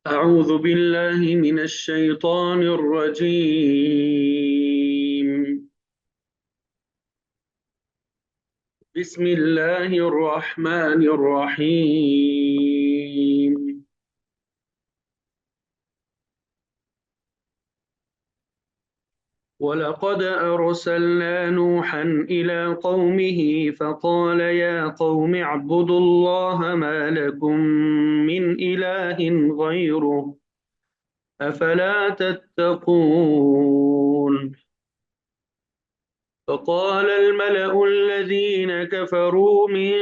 أعوذ بالله من الشيطان الرجيم. بسم الله الرحمن الرحيم. ولقد أرسلنا نوحا إلى قومه فقال يا قوم اعبدوا الله ما لكم من إله غيره أفلا تتقون. فقال الملأ الذين كفروا من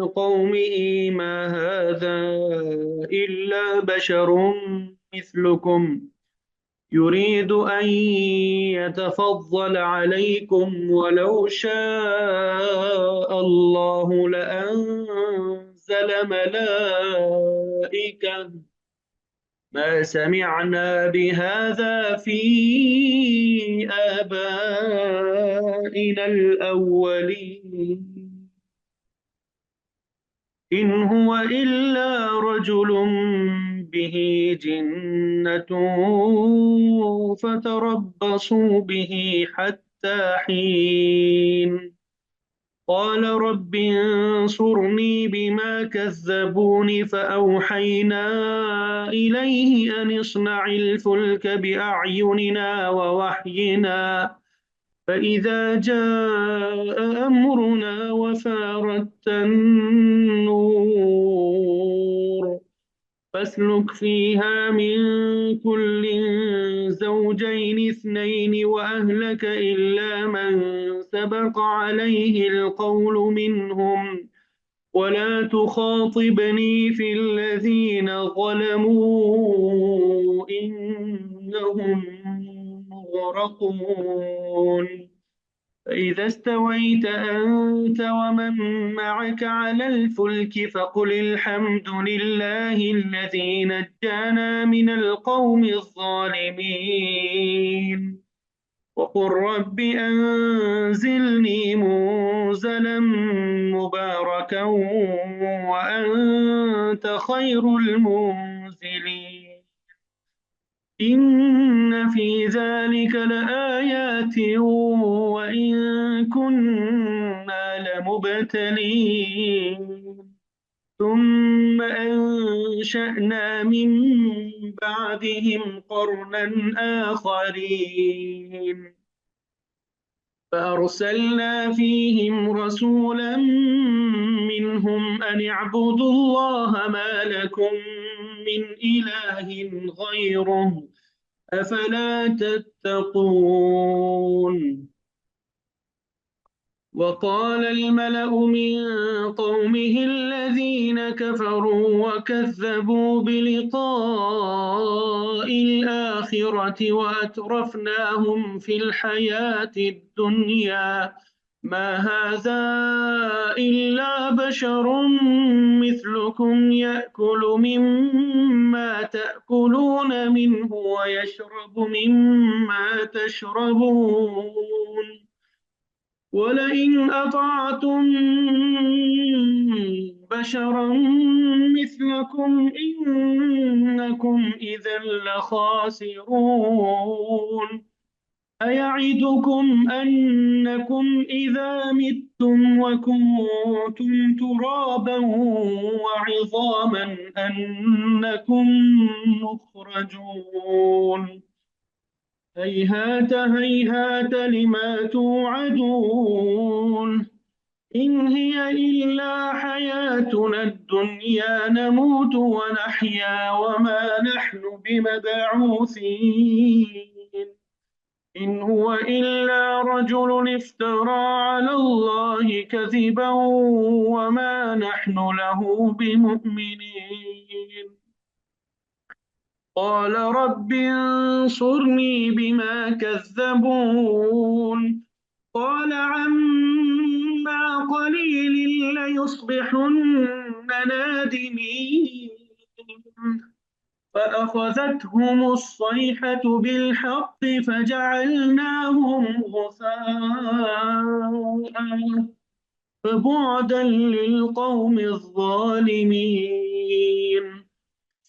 قومه ما هذا إلا بشر مثلكم يريد أن يتفضل عليكم ولو شاء الله لأنزل ملائكة ما سمعنا بهذا في آبائنا الأولين إن هو إلا رجل به جنة فتربصوا به حتى حين قال رب انصرني بما كذبون فأوحينا إليه أن اصنع الفلك بأعيننا ووحينا فإذا جاء أمرنا وفارت النور فاسلك فيها من كل زوجين اثنين وأهلك إلا من سبق عليه القول منهم ولا تخاطبني في الذين ظلموا إنهم مغرقون. فإذا استويت أنت ومن معك على الفلك فقل الحمد لله الذي نجانا من القوم الظالمين وقل رب أنزلني منزلا مباركا وأنت خير المنزلين. إن في ذلك لآيات وإن كنا لمبتلين ثم أنشأنا من بعدهم قرنا آخرين فأرسلنا فيهم رسولا منهم أن اعبدوا الله ما لكم من إله غيره أفلا تتقون. وقال الملأ من قومه الذين كفروا وكذبوا بلقاء الآخرة وأترفناهم في الحياة الدنيا ما هذا إلا بشر مثلكم يأكل مما تأكلون منه ويشرب مما تشربون ولئن أطعتم بشرا مثلكم إنكم إذا لخاسرون. أيعدكم أنكم إذا متم وكنتم ترابا وعظاما أنكم مخرجون هيهات هيهات لما توعدون إن هي إلا حياتنا الدنيا نموت ونحيا وما نحن بمبعوثين إن هو إلا رجل افترى على الله كذبا وما نحن له بمؤمنين قال رب انصرني بما كذبون قال عما قليل ليصبحن نادمين فأخذتهم الصيحة بالحق فجعلناهم غثاء فبعدا للقوم الظالمين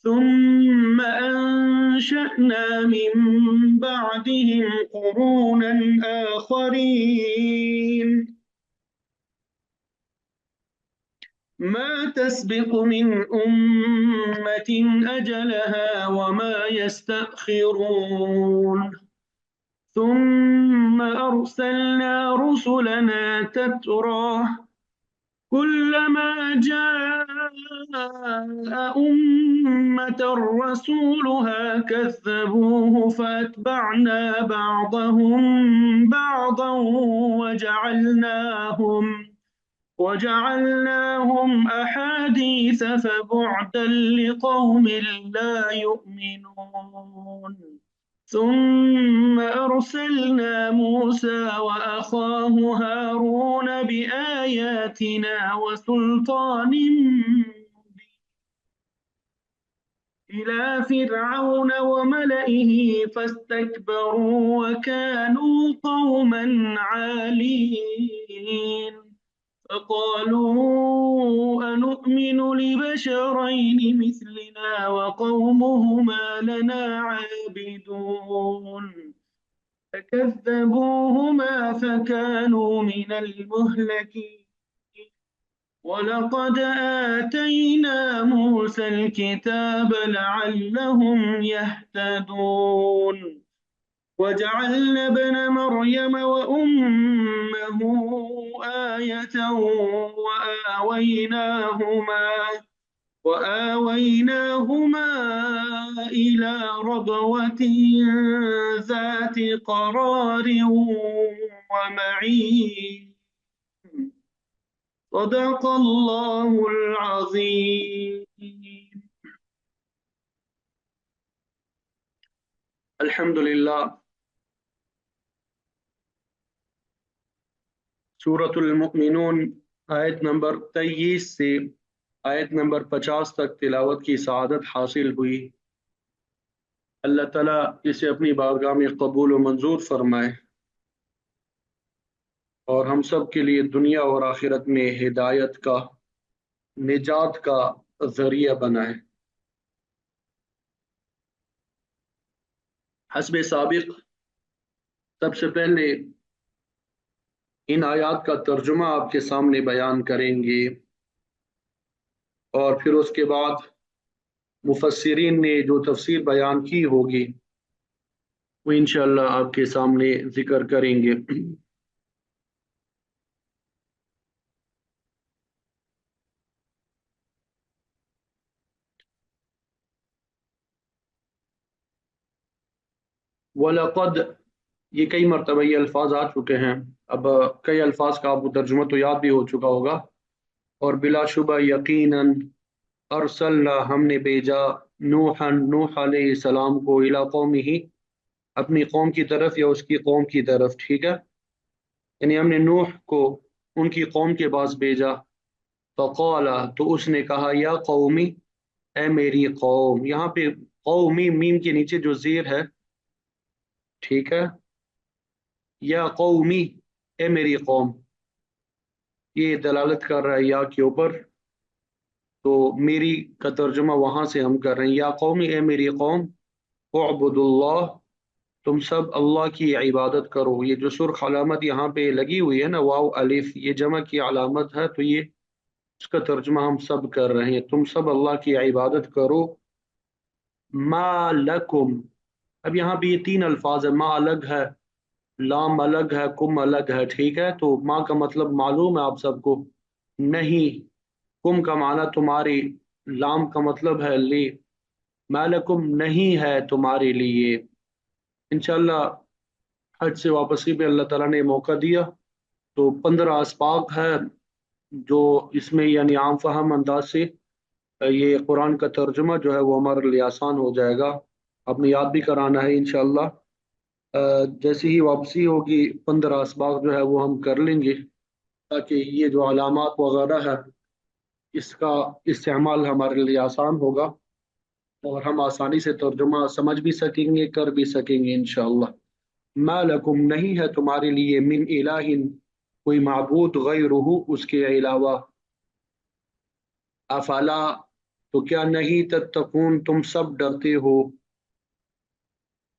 ثم أنشأنا من بعدهم قرونا آخرين ما تسبق من أمة أجلها وما يستأخرون ثم أرسلنا رسلنا تترى كلما جاء أمة رسولها كذبوه فأتبعنا بعضهم بعضا وجعلناهم أحاديث فبعدا لقوم لا يؤمنون ثم أرسلنا موسى وأخاه هارون بآياتنا وسلطان إلى فرعون وملئه فاستكبروا وكانوا قوما عالين فقالوا أنؤمن لبشرين مثلنا وقومهما لنا عابدون فكذبوهما فكانوا من المهلكين ولقد آتينا موسى الكتاب لعلهم يهتدون وجعلنا ابن مريم وأمه آية وآويناهما إلى ربوة ذات قرار ومعين صدق الله العظيم. الحمدللہ سورۃ المؤمنون آیت نمبر 23 سے آیت نمبر 50 تک تلاوت کی سعادت حاصل ہوئی۔ اللہ تعالیٰ اسے اپنی بارگاہ میں قبول و منظور فرمائے اور ہم سب کے لیے دنیا اور آخرت میں ہدایت کا، نجات کا ذریعہ بنائے۔ حسب سابق سب سے پہلے ان آیات کا ترجمہ آپ کے سامنے بیان کریں گے اور پھر اس کے بعد مفسرین نے جو تفسیر بیان کی ہوگی وہ انشاءاللہ آپ کے سامنے ذکر کریں گے۔ وَلَقَدْ یہ کئی مرتبہ یہ الفاظ آ چکے ہیں، اب کئی الفاظ کا آپ کو ترجمہ تو یاد بھی ہو چکا ہوگا، اور بلا شبہ یقیناً ارسلنا ہم نے بھیجا نوح علیہ السلام کو الی قومہ اپنی قوم کی طرف یا اس کی قوم کی طرف، ٹھیک ہے، یعنی ہم نے نوح کو ان کی قوم کے پاس بھیجا۔ فقال تو اس نے کہا یا قومی اے میری قوم، یہاں پہ قومی میم کے نیچے جو زیر ہے، ٹھیک ہے، یا قومی اے میری قوم، یہ دلالت کر رہا ہے یا کے اوپر، تو میری کا ترجمہ وہاں سے ہم کر رہے ہیں، یا قومی اے میری قوم اعبدوا اللہ، تم سب اللہ کی عبادت کرو۔ یہ جو سرخ علامت یہاں پہ لگی ہوئی ہے نا، واو الف، یہ جمع کی علامت ہے، تو یہ اس کا ترجمہ ہم سب کر رہے ہیں، تم سب اللہ کی عبادت کرو۔ ما لکم، اب یہاں پہ یہ تین الفاظ ہے، ما الگ ہے، لام الگ ہے، کم الگ ہے، ٹھیک ہے، تو ما کا مطلب معلوم ہے آپ سب کو، نہیں، کم کا معنی تمہاری، لام کا مطلب ہے لی، ما لکم نہیں ہے تمہارے لیے۔ انشاءاللہ حج سے واپسی پہ اللہ تعالیٰ نے موقع دیا تو 15 اسباق ہے جو اس میں یعنی عام فہم انداز سے یہ قرآن کا ترجمہ جو ہے وہ ہمارے لیے آسان ہو جائے گا، آپ نے یاد بھی کرانا ہے انشاءاللہ۔ جیسے ہی واپسی ہوگی 15 اسباق جو ہے وہ ہم کر لیں گے تاکہ یہ جو علامات وغیرہ ہے اس کا استعمال ہمارے لیے آسان ہوگا اور ہم آسانی سے ترجمہ سمجھ بھی سکیں گے، کر بھی سکیں گے انشاءاللہ۔ ما لکم نہیں ہے تمہارے لیے من الہ کوئی معبود غیرہ اس کے علاوہ، افلا تو کیا نہیں تتقون تم سب ڈرتے ہو،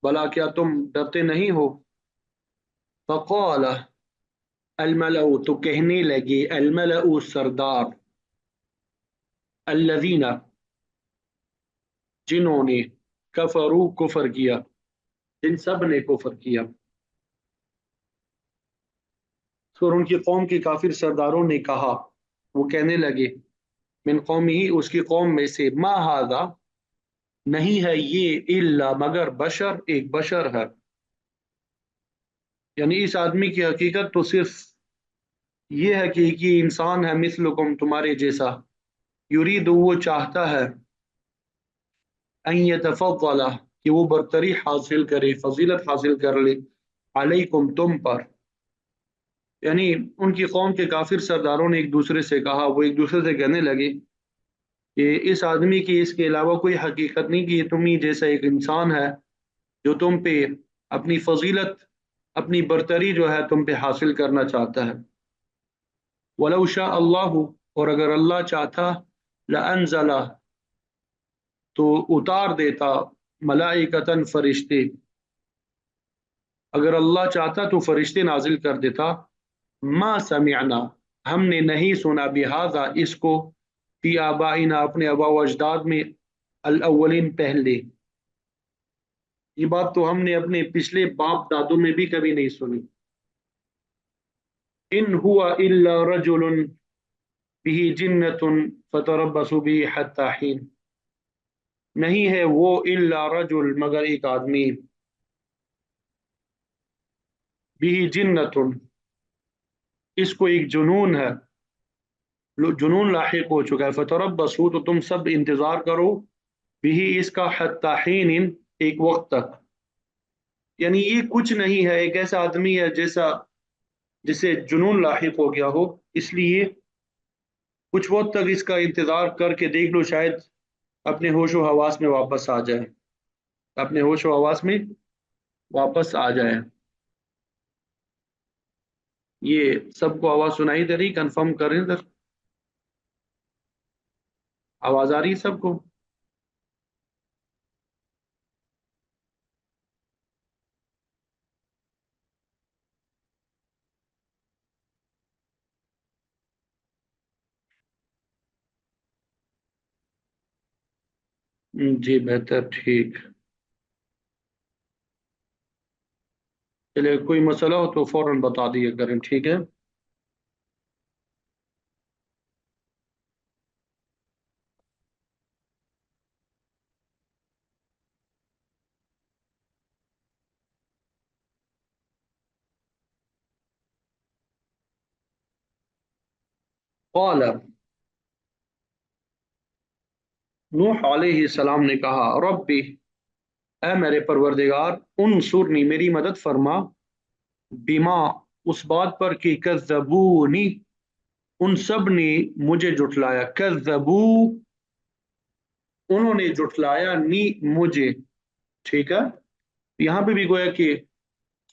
بلا کیا تم ڈرتے نہیں ہو؟ فقال الملأ تو کہنے لگے، الملأ سردار، الذین جنہوں نے، کفروا کفر کیا، جن سب نے کفر کیا، اور ان کی قوم کے کافر سرداروں نے کہا، وہ کہنے لگے، من قومی ہی اس کی قوم میں سے، ما ھذا نہیں ہے یہ، الا مگر بشر ایک بشر ہے، یعنی اس آدمی کی حقیقت تو صرف یہ ہے کہ یہ انسان ہے، مثلکم تمہارے جیسا، یرید وہ چاہتا ہے، ان یتفضل کہ وہ برتری حاصل کرے، فضیلت حاصل کر لے، علیکم تم پر، یعنی ان کی قوم کے کافر سرداروں نے ایک دوسرے سے کہا، وہ ایک دوسرے سے کہنے لگے کہ اس آدمی کی اس کے علاوہ کوئی حقیقت نہیں، کہ یہ تم ہی جیسا ایک انسان ہے جو تم پہ اپنی فضیلت، اپنی برتری جو ہے تم پہ حاصل کرنا چاہتا ہے۔ وَلَوْ شَاءَ اللَّهُ اور اگر اللہ چاہتا، لَأَنزَلَ تو اتار دیتا، ملائکتاً فرشتے، اگر اللہ چاہتا تو فرشتے نازل کر دیتا، ما سمعنا ہم نے نہیں سنا، بہذا اس کو، فی آبائنا اپنے آباء و اجداد میں، الاولین پہلے، یہ بات تو ہم نے اپنے پچھلے باپ دادوں میں بھی کبھی نہیں سنی۔ ان ہوا الا رجل بہ جنۃ فتربصوا به حتی حین، نہیں ہے وہ الا رجل مگر ایک آدمی، بہ جنۃ اس کو ایک جنون ہے، جنون لاحق ہو چکا ہے، فتربصوا تو تم سب انتظار کرو، بھی اس کا، حتی حین ایک وقت تک، یعنی یہ کچھ نہیں ہے، ایک ایسا آدمی ہے جیسا جسے جنون لاحق ہو گیا ہو، اس لیے کچھ وقت تک اس کا انتظار کر کے دیکھ لو، شاید اپنے ہوش و حواس میں واپس آ جائے، اپنے ہوش و حواس میں واپس آ جائے۔ یہ سب کو آواز سنائی دے رہی؟ کنفرم کریں سر، آواز آ رہی ہے سب کو؟ جی بہتر، ٹھیک، چلے کوئی مسئلہ ہو تو فوراً بتا دیا کریں، ٹھیک ہے؟ قال نوح علیہ السلام نے کہا، ربی اے میرے پروردگار، انصرنی میری مدد فرما، بما اس بات پر کہ کذبونی ان سب نے مجھے جھٹلایا، کذبو انہوں نے جھٹلایا، نی مجھے، ٹھیک ہے؟ یہاں پہ بھی گویا کہ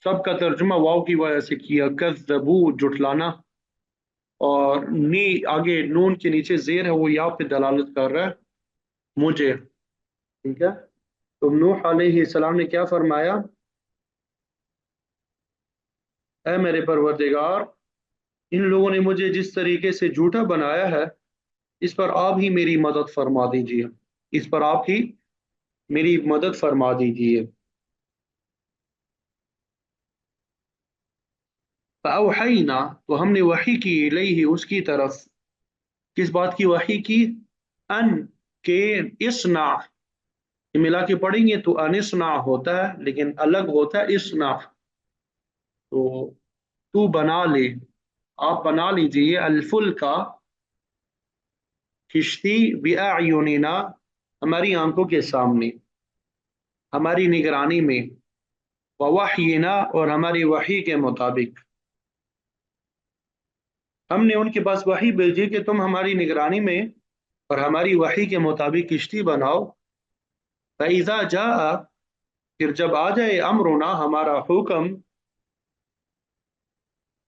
سب کا ترجمہ واو کی وجہ سے کیا، کذبو جھٹلانا، اور نی آگے نون کے نیچے زیر ہے، وہ یا پہ دلالت کر رہا ہے، مجھے، ٹھیک ہے؟ تو نوح علیہ السلام نے کیا فرمایا، اے میرے پروردگار، ان لوگوں نے مجھے جس طریقے سے جھوٹا بنایا ہے، اس پر آپ ہی میری مدد فرما دیجیے، اس پر آپ ہی میری مدد فرما دیجیے۔ فأوحینا تو ہم نے وحی کی، الیہ اس کی طرف، کس بات کی وحی کی، ان کے، اسنا، ملا کے پڑھیں گے تو انسنا ہوتا ہے، لیکن الگ ہوتا ہے اسنا، تو تو بنا لے، آپ بنا لیجئے، الفل کا کشتی، بِأَعْيُنِنَا ہماری آنکھوں کے سامنے، ہماری نگرانی میں، وَوَحْيِنَا اور ہماری وحی کے مطابق، ہم نے ان کے پاس وحی بھیجی کہ تم ہماری نگرانی میں اور ہماری وحی کے مطابق کشتی بناؤ، فَإِذَا جَاءَ پھر جب آ جائے، امرنا ہمارا حکم،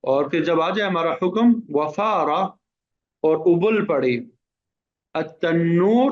اور پھر جب آ جائے ہمارا حکم، وفارا اور ابل پڑے، التنور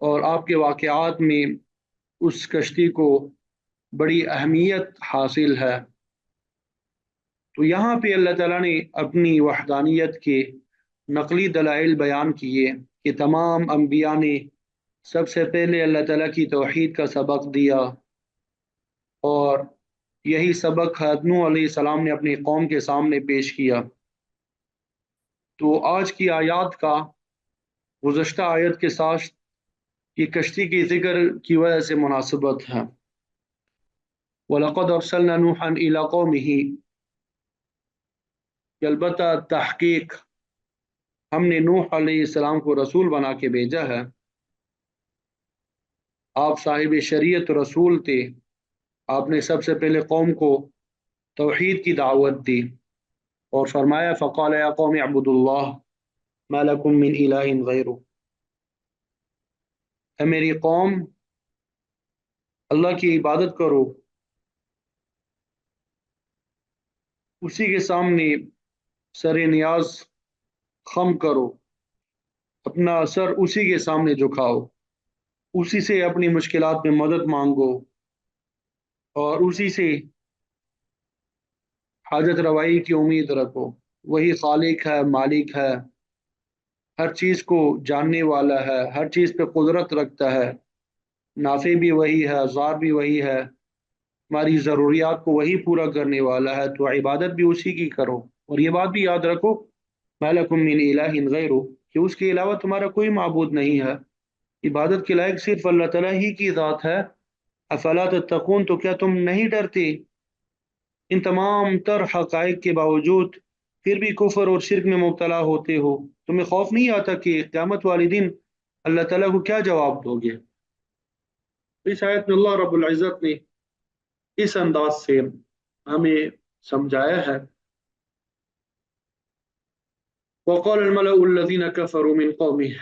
اور آپ کے واقعات میں اس کشتی کو بڑی اہمیت حاصل ہے۔ تو یہاں پہ اللہ تعالیٰ نے اپنی وحدانیت کے نقلی دلائل بیان کیے کہ تمام انبیاء نے سب سے پہلے اللہ تعالیٰ کی توحید کا سبق دیا، اور یہی سبق حضرت نوح علیہ السلام نے اپنی قوم کے سامنے پیش کیا۔ تو آج کی آیات کا گزشتہ آیت کے ساتھ یہ کشتی کی ذکر کی وجہ سے مناسبت ہے۔ وَلَقَدْ أَرْسَلْنَا نُوحًا إِلَىٰ قَوْمِهِ، البتہ تحقیق ہم نے نوح علیہ السلام کو رسول بنا کے بھیجا ہے۔ آپ صاحب شریعت رسول تھے، آپ نے سب سے پہلے قوم کو توحید کی دعوت دی اور فرمایا فقال یا قوم اعبدوا اللہ ما لکم من الہ غیرہ، اے میری قوم اللہ کی عبادت کرو، اسی کے سامنے سر نیاز خم کرو، اپنا سر اسی کے سامنے جھکاؤ، اسی سے اپنی مشکلات میں مدد مانگو اور اسی سے حاجت روائی کی امید رکھو۔ وہی خالق ہے، مالک ہے، ہر چیز کو جاننے والا ہے، ہر چیز پہ قدرت رکھتا ہے، نافع بھی وہی ہے، ضار بھی وہی ہے، ہماری ضروریات کو وہی پورا کرنے والا ہے، تو عبادت بھی اسی کی کرو۔ اور یہ بات بھی یاد رکھو مَا لَكُم مِّنْ إِلَٰهٍ غَيْرُهُ، کہ اس کے علاوہ تمہارا کوئی معبود نہیں ہے، عبادت کے لائق صرف اللہ تعالیٰ ہی کی ذات ہے۔ افلا تتقون، تو کیا تم نہیں ڈرتے؟ ان تمام تر حقائق کے باوجود پھر بھی کفر اور شرک میں مبتلا ہوتے ہو، تمہیں خوف نہیں آتا کہ قیامت والے دن اللہ تعالیٰ کو کیا جواب دو گے؟ اس آیت میں اللہ رب العزت نے اس انداز سے ہمیں سمجھایا ہے۔ وقال الملأ الذين كفروا من قومه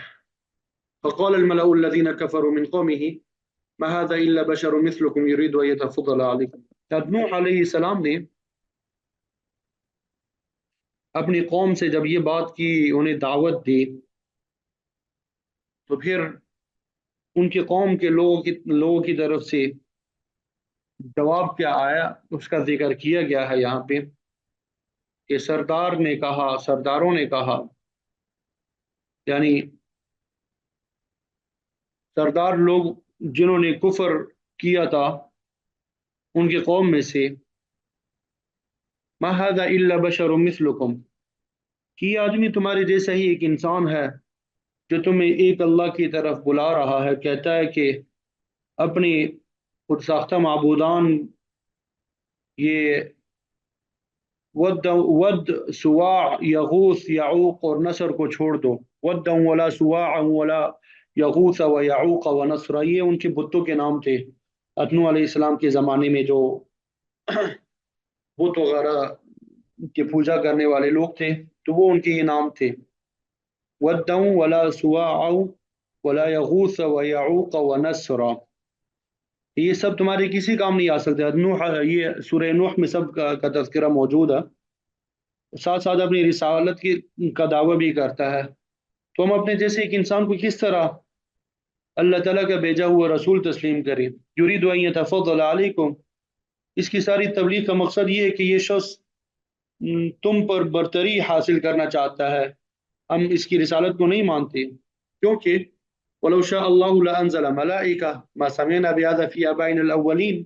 فقال الملأ الذين كفروا من قومه ما هذا إلا بشر مثلكم يريد أن يتفضل عليكم۔ جب نوح علیہ السلام نے اپنی قوم سے جب یہ بات کی، انہیں دعوت دی، تو پھر ان کی قوم کے لوگوں کی طرف سے جواب کیا آیا اس کا ذکر کیا گیا ہے یہاں پہ، کہ سرداروں نے کہا، یعنی سردار لوگ جنہوں نے کفر کیا تھا ان کی قوم میں سے، ما هذا الا بشر مثلکم، کہ یہ آدمی تمہارے جیسا ہی ایک انسان ہے جو تمہیں ایک اللہ کی طرف بلا رہا ہے، کہتا ہے کہ اپنی خود ساختہ معبودان یہ ود سواع یغوث یعوق اور نصر کو چھوڑ دو۔ ود ولا سواع ولا یغوث و یعوق و نصر، یہ ان کے بتوں کے نام تھے۔ نوح علیہ السلام کے زمانے میں جو بت وغیرہ کے پوجا کرنے والے لوگ تھے تو وہ ان کے یہ نام تھے، ود ولا سواع ولا یغوث و یعوق و نصر، یہ سب تمہارے کسی کام نہیں آ سکتے۔ نوح، یہ سورہ نوح میں سب کا تذکرہ موجود ہے، ساتھ ساتھ اپنی رسالت کا دعویٰ بھی کرتا ہے۔ تو ہم اپنے جیسے ایک انسان کو کس طرح اللہ تعالیٰ کا بھیجا ہوا رسول تسلیم کریں؟ یرید ان یتفضل علیکم، اس کی ساری تبلیغ کا مقصد یہ ہے کہ یہ شخص تم پر برتری حاصل کرنا چاہتا ہے، ہم اس کی رسالت کو نہیں مانتے، کیونکہ وَلَوْ شَاءَ اللَّهُ لَأَنزَلَ مَلَائِكَةً مَا سَمِعْنَا بِهَذَا فِي آبَائِنَا الْأَوَّلِينَ،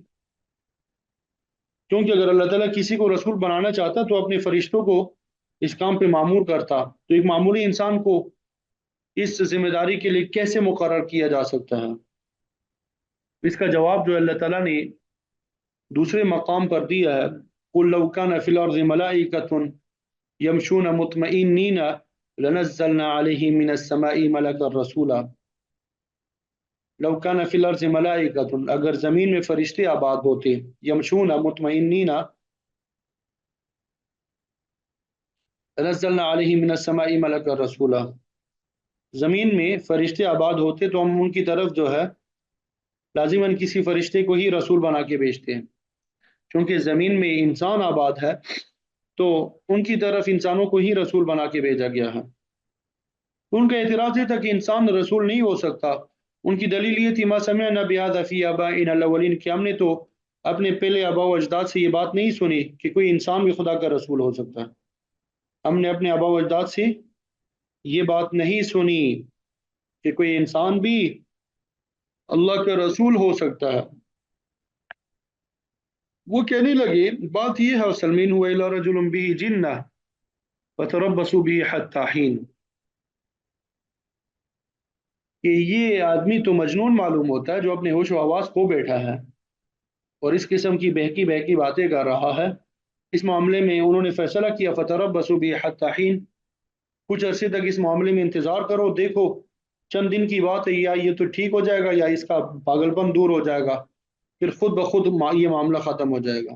کیونکہ اگر اللہ تعالیٰ کسی کو رسول بنانا چاہتا تو اپنے فرشتوں کو اس کام پہ معمور کرتا، تو ایک معمولی انسان کو اس ذمہ داری کے لیے کیسے مقرر کیا جا سکتا ہے؟ اس کا جواب جو اللہ تعالیٰ نے دوسرے مقام پر دیا ہے، قُلْ لَوْ كَانَ فِي الْأَرْضِ مَلَائِكَةٌ يَمْشُونَ مُطْمَئِنِّينَ لَنَزَّلْنَا عَلَيْهِم مِّنَ السَّمَاءِ مَلَكًا رَسُولًا۔ لَوْ كَانَ فِي الْأَرْضِ مَلَائِكَةٌ، اگر زمین میں فرشتے آباد ہوتے، يَمْشُونَ مُطْمَئِنِّينَ لَنَزَّلْنَا عَلَيْهِم مِّنَ السَّمَاءِ مَلَكًا رَسُولًا، زمین میں فرشتے آباد ہوتے تو ہم ان کی طرف جو ہے لازماً کسی فرشتے کو ہی رسول بنا کے بھیجتے ہیں، کیونکہ زمین میں انسان آباد ہے تو ان کی طرف انسانوں کو ہی رسول بنا کے بھیجا گیا ہے۔ ان کا اعتراض یہ تھا کہ انسان رسول نہیں ہو سکتا، ان کی دلیل یہ تھی ما سمعنا بهذا فی آبائنا الاولین کہ ہم نے تو اپنے پہلے آباء و اجداد سے یہ بات نہیں سنی کہ کوئی انسان بھی خدا کا رسول ہو سکتا ہے. ہم نے اپنے آباء و اجداد سے یہ بات نہیں سنی کہ کوئی انسان بھی اللہ کا رسول ہو سکتا ہے. وہ کہنے لگے بات یہ ہے سلمین هو الا رجل به جنہ فتربصوا به حتى حین کہ یہ آدمی تو مجنون معلوم ہوتا ہے جو اپنے ہوش و حواس کھو بیٹھا ہے اور اس قسم کی بہکی بہکی باتیں کر رہا ہے. اس معاملے میں انہوں نے فیصلہ کیا فتربصوا به حتى حین کچھ عرصے تک اس معاملے میں انتظار کرو، دیکھو چند دن کی بات ہے، یا یہ تو ٹھیک ہو جائے گا یا اس کا پاگل پن دور ہو جائے گا، پھر خود بخود یہ معاملہ ختم ہو جائے گا.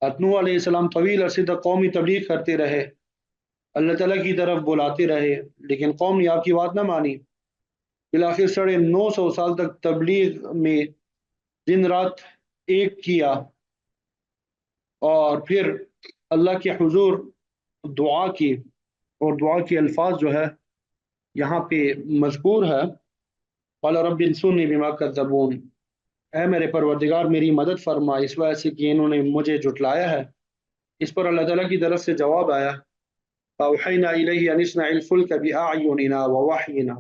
نوح علیہ السلام طویل عرصے تک قومی تبلیغ کرتے رہے، اللہ تعالیٰ کی طرف بلاتے رہے، لیکن قوم نے آپ کی بات نہ مانی. بالآخر 950 سال تک تبلیغ میں دن رات ایک کیا اور پھر اللہ کے حضور دعا کی، اور دعا کے الفاظ جو ہے یہاں پہ مذکور ہے قال رب انصرنی بما کذبون، اے میرے پروردگار میری مدد فرما اس وجہ سے کہ انہوں نے مجھے جھٹلایا ہے. اس پر اللہ تعالیٰ کی طرف سے جواب آیا فأوحینا الیہ ان اصنع الفلک بأعیننا ووحینا،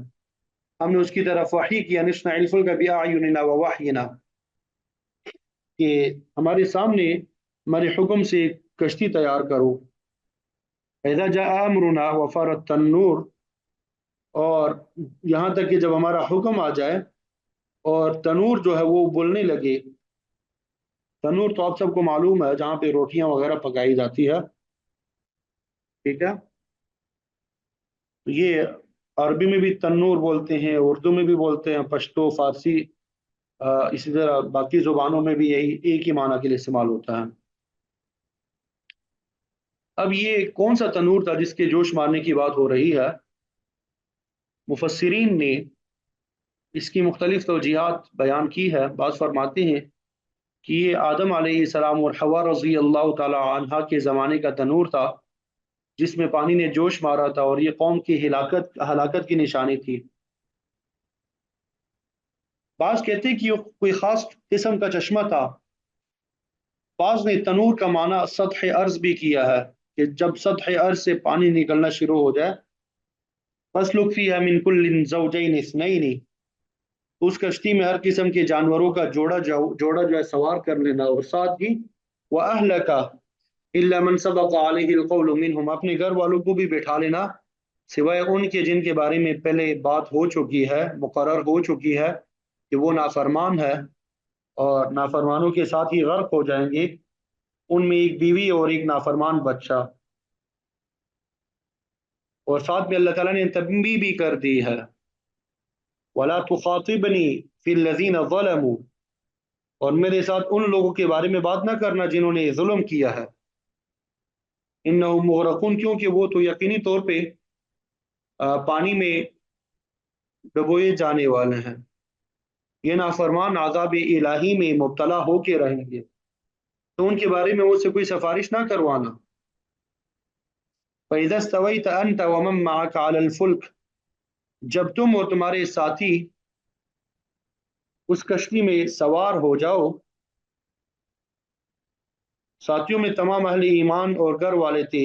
ہم نے اس کی طرف وحی کیا ان اصنع الفلک بأعیننا ووحینا کہ ہمارے سامنے ہمارے حکم سے ایک کشتی تیار کرو. اذا جاء امرنا وفارت النور، اور یہاں تک کہ جب ہمارا حکم آ جائے اور تنور جو ہے وہ بولنے لگے. تنور تو آپ سب کو معلوم ہے جہاں پہ روٹیاں وغیرہ پکائی جاتی ہے، ٹھیک ہے. تو یہ عربی میں بھی تنور بولتے ہیں، اردو میں بھی بولتے ہیں، پشتو فارسی اسی طرح باقی زبانوں میں بھی یہی ایک ہی معنی کے لیے استعمال ہوتا ہے. اب یہ کون سا تنور تھا جس کے جوش مارنے کی بات ہو رہی ہے؟ مفسرین نے اس کی مختلف توجیہات بیان کی ہے. بعض فرماتے ہیں کہ یہ آدم علیہ السلام اور حوا رضی اللہ تعالی عنہ کے زمانے کا تنور تھا جس میں پانی نے جوش مارا تھا، اور یہ قوم کی ہلاکت کی نشانی تھی. بعض کہتے ہیں کہ یہ کوئی خاص قسم کا چشمہ تھا. بعض نے تنور کا معنی سطح ارض بھی کیا ہے کہ جب سطح ارض سے پانی نکلنا شروع ہو جائے فَاسْلُكْ فِيهَا مِنْ كُلٍّ زَوْجَيْنِ اثْنَيْنِ، اس کشتی میں ہر قسم کے جانوروں کا جوڑا جو ہے سوار کر لینا، اور ساتھ ہی وَأَهْلَكَ إِلَّا مَنْ سَبَقَ عَلَيْهِ الْقَوْلُ مِنْهُمْ، اپنے گھر والوں کو بھی بٹھا لینا سوائے ان کے جن کے بارے میں پہلے بات ہو چکی ہے، مقرر ہو چکی ہے کہ وہ نافرمان ہے اور نافرمانوں کے ساتھ ہی غرق ہو جائیں گے، ان میں ایک بیوی اور ایک نافرمان بچہ. اور ساتھ میں اللہ تعالیٰ نے تنبیہ بھی کر دی ہے وَلَا تُخَاطِبْنِي فِي الَّذِينَ ظَلَمُوا، اور میرے ساتھ ان لوگوں کے بارے میں بات نہ کرنا جنہوں نے ظلم کیا ہے. اِنَّهُمْ مُغْرَقُونَ، کیونکہ وہ تو یقینی طور پہ پانی میں ڈبوئے جانے والے ہیں. یہ نافرمان عذاب الہی میں مبتلا ہو کے رہیں گے، تو ان کے بارے میں مجھ سے کوئی سفارش نہ کروانا. فَإِذَا اسْتَوَيْتَ أَنْتَ وَمَن مَّعَكَ عَلَى الْفُلْكِ، جب تم اور تمہارے ساتھی اس کشتی میں سوار ہو جاؤ. ساتھیوں میں تمام اہل ایمان اور گھر والے تھے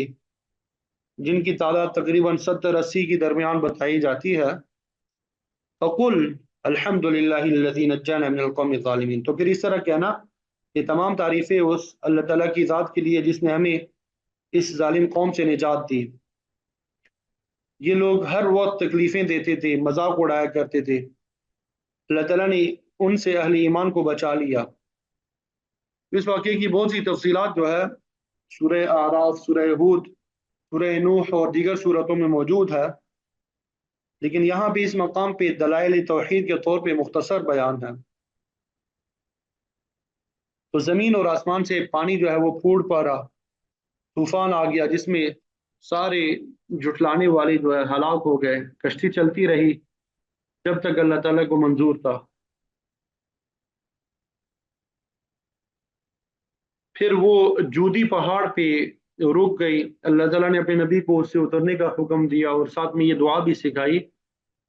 جن کی تعداد تقریباً 70-80 کے درمیان بتائی جاتی ہے. فَقُلْ الْحَمْدُ لِلَّهِ الَّذِي نَجَّانَا مِنَ الْقَوْمِ الظَّالِمِينَ، تو پھر اس طرح کہنا کہ تمام تعریفیں اس اللہ تعالیٰ کی ذات کے لیے جس نے ہمیں اس ظالم قوم سے نجات دی. یہ لوگ ہر وقت تکلیفیں دیتے تھے، مذاق اڑایا کرتے تھے، اللہ تعالیٰ نے ان سے اہل ایمان کو بچا لیا. اس واقعے کی بہت سی تفصیلات جو ہے سورہ اعراف، سورہ ہود، سورہ نوح اور دیگر سورتوں میں موجود ہے، لیکن یہاں بھی اس مقام پہ دلائل توحید کے طور پہ مختصر بیان ہے. تو زمین اور آسمان سے پانی جو ہے وہ پھوٹ پڑا، طوفان آ گیا جس میں سارے جھٹلانے والے جو ہے ہلاک ہو گئے. کشتی چلتی رہی جب تک اللہ تعالیٰ کو منظور تھا. پھر وہ جودی پہاڑ پہ رک گئی، اللہ تعالیٰ نے اپنے نبی کو اس سے اترنے کا حکم دیا اور ساتھ میں یہ دعا بھی سکھائی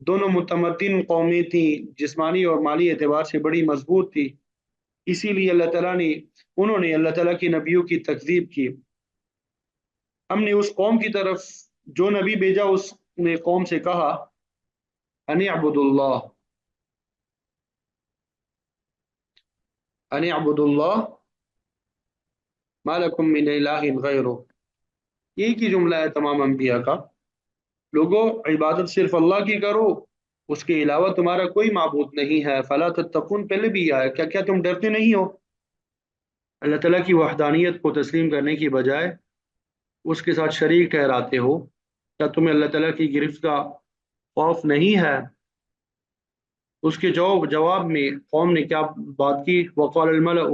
دونوں متمدن قومیں تھیں، جسمانی اور مالی اعتبار سے بڑی مضبوط تھی، اسی لیے انہوں نے اللہ تعالیٰ کی نبیوں کی تکذیب کی۔ ہم نے اس قوم کی طرف جو نبی بھیجا اس نے قوم سے کہا ان اعبدوا اللہ، ان اعبدوا اللہ ما لکم من الہ غیرہ، یہی کی جملہ ہے تمام انبیاء کا، لوگوں عبادت صرف اللہ کی کرو، اس کے علاوہ تمہارا کوئی معبود نہیں ہے، فلا تتقون پہلے بھی آیا، کیا تم ڈرتے نہیں ہو؟ اللہ تعالیٰ کی وحدانیت کو تسلیم کرنے کی بجائے اس کے ساتھ شریک ٹھہراتے ہو، کیا تمہیں اللہ تعالیٰ کی گرفت کا خوف نہیں ہے؟ اس کے جواب میں قوم نے کیا بات کی؟ وقال الملأ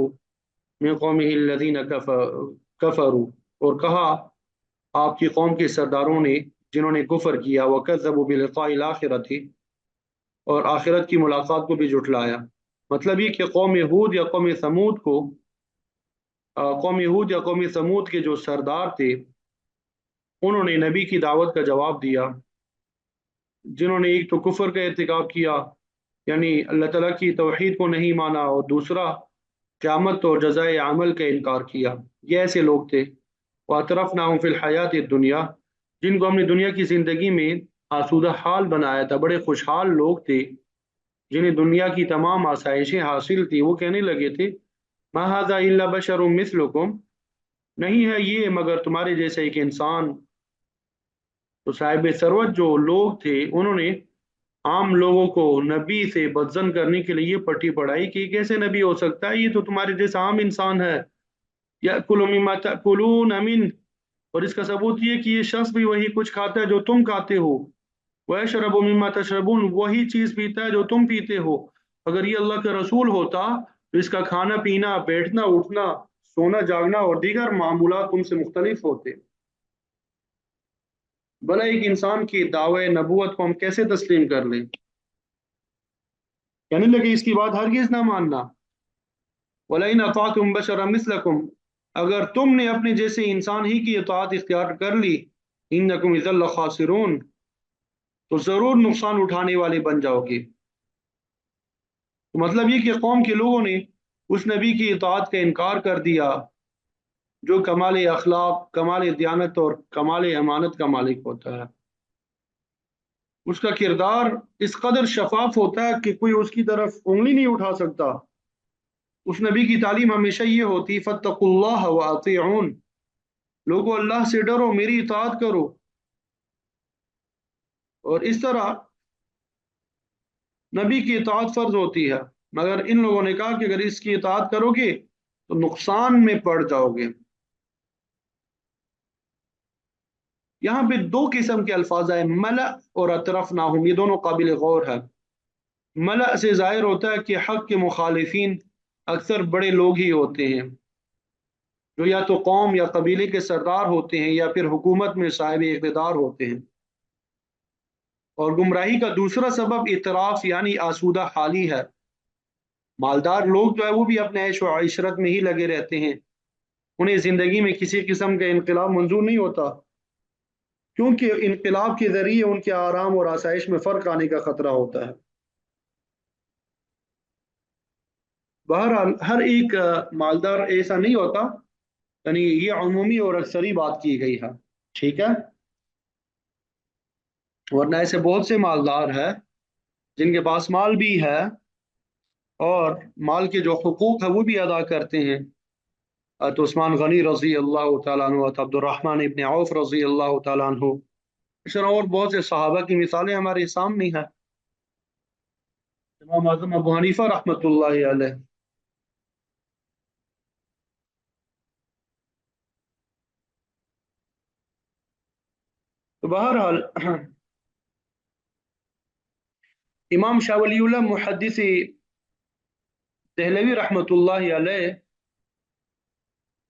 من قومه الذين كفروا، اور کہا آپ کی قوم کے سرداروں نے جنہوں نے کفر کیا، وکذبوا بلقاء الآخرۃ، اور آخرت کی ملاقات کو بھی جھٹلایا۔ مطلب یہ کہ قوم یہود یا قوم ثمود کے جو سردار تھے انہوں نے نبی کی دعوت کا جواب دیا، جنہوں نے ایک تو کفر کا ارتکاب کیا، یعنی اللہ تعالیٰ کی توحید کو نہیں مانا، اور دوسرا قیامت اور جزائے عمل کا انکار کیا۔ یہ ایسے لوگ تھے وَأَتْرَفْنَاهُمْ فِي الْحَيَاةِ الدُّنْيَا، جن کو ہم نے دنیا کی زندگی میں آسودہ حال بنایا تھا، بڑے خوشحال لوگ تھے جنہیں دنیا کی تمام آسائشیں حاصل تھی۔ وہ کہنے لگے تھے مَا هَذَا إِلَّا بَشَرٌ مِثْلُكُمْ، نہیں ہے یہ مگر تمہارے جیسے ایک انسان۔ تو صاحب ثروت جو لوگ تھے انہوں نے عام لوگوں کو نبی سے بدزن کرنے کے لیے یہ پٹی پڑھائی کہ کیسے نبی ہو سکتا ہے، یہ تو تمہارے جیسا عام انسان ہے۔ یأکل مما تأکلون من، اور اس کا ثبوت یہ کہ یہ شخص بھی وہی کچھ کھاتا ہے جو تم کھاتے ہو، وَيَشْرَبُ مما تشربون، وہی چیز پیتا ہے جو تم پیتے ہو۔ اگر یہ اللہ کا رسول ہوتا تو اس کا کھانا پینا، بیٹھنا اٹھنا، سونا جاگنا اور دیگر معمولات تم سے مختلف ہوتے۔ بھلا ایک انسان کی دعوی نبوت کو ہم کیسے تسلیم کر لیں؟ کہنے لگے اس کی بات ہرگز نہ ماننا۔ وَلَئِنْ أَطَعْتُمْ بَشَرًا مِثْلَكُمْ، اگر تم نے اپنے جیسے انسان ہی کی اطاعت اختیار کر لی، إِنَّكُمْ إِذًا لَخَاسِرُونَ، تو ضرور نقصان اٹھانے والے بن جاؤ گے۔ تو مطلب یہ کہ قوم کے لوگوں نے اس نبی کی اطاعت کا انکار کر دیا جو کمال اخلاق، کمال دیانت اور کمال امانت کا مالک ہوتا ہے۔ اس کا کردار اس قدر شفاف ہوتا ہے کہ کوئی اس کی طرف انگلی نہیں اٹھا سکتا۔ اس نبی کی تعلیم ہمیشہ یہ ہوتی فاتقوا اللہ واطیعون، لوگوں اللہ سے ڈرو، میری اطاعت کرو۔ اور اس طرح نبی کی اطاعت فرض ہوتی ہے، مگر ان لوگوں نے کہا کہ اگر اس کی اطاعت کرو گے تو نقصان میں پڑ جاؤ گے۔ یہاں پہ دو قسم کے الفاظ آئے، ملأ اور اطرفناہم، یہ دونوں قابل غور ہے۔ ملأ سے ظاہر ہوتا ہے کہ حق کے مخالفین اکثر بڑے لوگ ہی ہوتے ہیں، جو یا تو قوم یا قبیلے کے سردار ہوتے ہیں یا پھر حکومت میں صاحب اقتدار ہوتے ہیں۔ اور گمراہی کا دوسرا سبب اطراف یعنی آسودہ حالی ہے۔ مالدار لوگ جو ہے وہ بھی اپنے عیش و عشرت میں ہی لگے رہتے ہیں، انہیں زندگی میں کسی قسم کا انقلاب منظور نہیں ہوتا، کیونکہ انقلاب کے ذریعے ان کے آرام اور آسائش میں فرق آنے کا خطرہ ہوتا ہے۔ بہرحال ہر ایک مالدار ایسا نہیں ہوتا، یعنی یہ عمومی اور اکثری بات کی گئی ہے، ٹھیک ہے؟ ورنہ ایسے بہت سے مالدار ہیں جن کے پاس مال بھی ہے اور مال کے جو حقوق ہے وہ بھی ادا کرتے ہیں۔ تو عثمان غنی رضی اللہ تعالیٰ عنہ، عبد الرحمن ابن عوف رضی اللہ تعالیٰ عنہ، اس طرح اور بہت سے صحابہ کی مثالیں ہمارے سامنے ہیں۔ امام اعظم ابو حنیفہ رحمۃ اللہ علیہ۔ تو بہرحال امام شاہ ولی اللہ محدث دہلوی رحمۃ اللہ علیہ